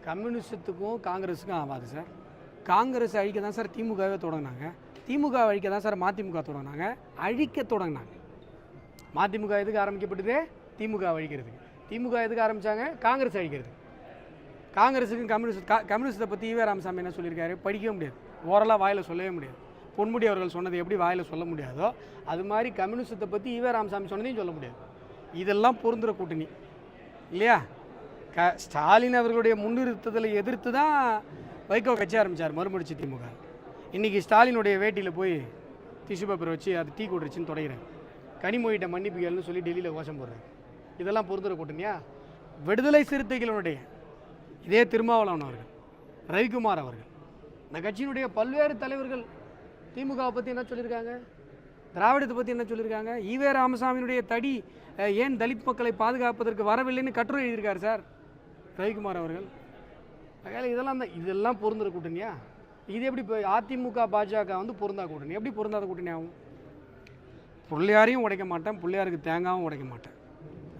கம்யூனிஸ்ட்டுக்கும் காங்கிரஸுக்கும் ஆகாது சார். காங்கிரஸ் அழிக்க தான் சார் திமுகவே தொடங்கினாங்க. திமுக அழிக்க தான் சார் மதிமுக தொடங்கினாங்க. அழிக்க தொடங்கினாங்க. மதிமுக எதுக்கு ஆரம்பிக்கப்பட்டது? திமுக அழிக்கிறதுக்கு. திமுக எதுக்கு ஆரம்பித்தாங்க? காங்கிரஸ் அழிக்கிறதுக்கு. காங்கிரஸுக்கும் கம்யூனிஸ்ட்டை பற்றி ஈவே ராமசாமி என்ன சொல்லியிருக்காரு? படிக்கவே முடியாது, ஓரலாக வாயில் சொல்லவே முடியாது. பொன்முடி அவர்கள் சொன்னது எப்படி வாயில் சொல்ல முடியாதோ அது மாதிரி கம்யூனிஸ்ட்டை பற்றி ஈவே ராமசாமி சொன்னதையும் சொல்ல முடியாது. இதெல்லாம் பொருந்துகிற கூட்டணி இல்லையா? ஸ்டாலின் அவர்களுடைய முன்னிறுத்தலை எதிர்த்து தான் வைகோ கட்சி ஆரம்பித்தார் மறுமடிச்சு திமுக. இன்றைக்கி ஸ்டாலினுடைய வேட்டியில் போய் டிஷ்யூ பேப்பர் வச்சு அது டீ கொடுத்துச்சின்னு தொடங்கிறேன். கனிமொழிகிட்ட மன்னிப்பு கேளுன்னு சொல்லி டெல்லியில் கோஷம் போடுறேன். இதெல்லாம் பொருந்துகிற கூட்டணியா? விடுதலை சிறுத்தைகளுடைய இதே திருமாவளவன் அவர்கள், ரவிக்குமார் அவர்கள், இந்த கட்சியினுடைய பல்வேறு தலைவர்கள் திமுகவை பற்றி என்ன சொல்லியிருக்காங்க? திராவிடத்தை பற்றி என்ன சொல்லியிருக்காங்க? ஈவே ராமசாமியினுடைய தடி ஏன் தலித் மக்களை பாதுகாப்பதற்கு வரவில்லைன்னு கட்டுரை எழுதியிருக்காரு சார் ரவிக்குமார் அவர்கள். அதனால் இதெல்லாம் பொருந்துகிற கூட்டணியா? இது எப்படி இப்போ அதிமுக பாஜக வந்து பொருந்தா கூட்டணி? எப்படி பொருந்தாத கூட்டணி ஆகும்? பிள்ளையாரையும் உடைக்க மாட்டேன், பிள்ளையாருக்கு தேங்காயும் உடைக்க மாட்டேன்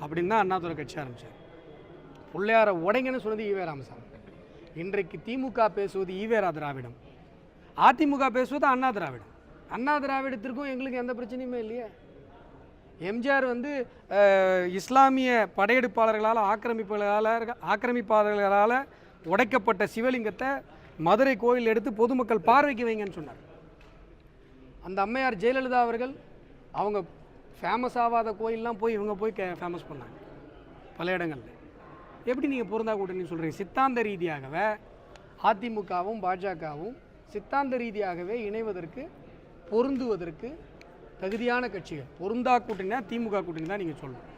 அப்படின்னு தான் அண்ணாதுரை கட்சி ஆரம்பித்தார். பிள்ளையாரை உடைங்கன்னு சொன்னது ஈவே ராமசாமி. இன்றைக்கு திமுக பேசுவது ஈவேரா திராவிடம், அதிமுக பேசுவது அண்ணா திராவிடம். அண்ணா திராவிடத்திற்கும் எங்களுக்கு எந்த பிரச்சனையுமே இல்லையே. எம்ஜிஆர் வந்து இஸ்லாமிய படையெடுப்பாளர்களால் ஆக்கிரமிப்பாளர்களால் உடைக்கப்பட்ட சிவலிங்கத்தை மதுரை கோயில் எடுத்து பொதுமக்கள் பார்வைக்கு வைங்கன்னு சொன்னார். அந்த அம்மையார் ஜெயலலிதா அவர்கள் அவங்க ஃபேமஸ் ஆகாத கோயிலெலாம் போய் இவங்க போய் ஃபேமஸ் பண்ணாங்க பல இடங்களில். எப்படி நீங்கள் பொருந்தா கூட்டணி சொல்கிறீங்க? சித்தாந்த ரீதியாகவே அதிமுகவும் பாஜகவும் சித்தாந்த ரீதியாகவே இணைவதற்கு பொருந்துவதற்கு தகுதியான கட்சிகள். பொருந்தா கூட்டணினா திமுக கூட்டணி தான் நீங்கள் சொல்லணும்.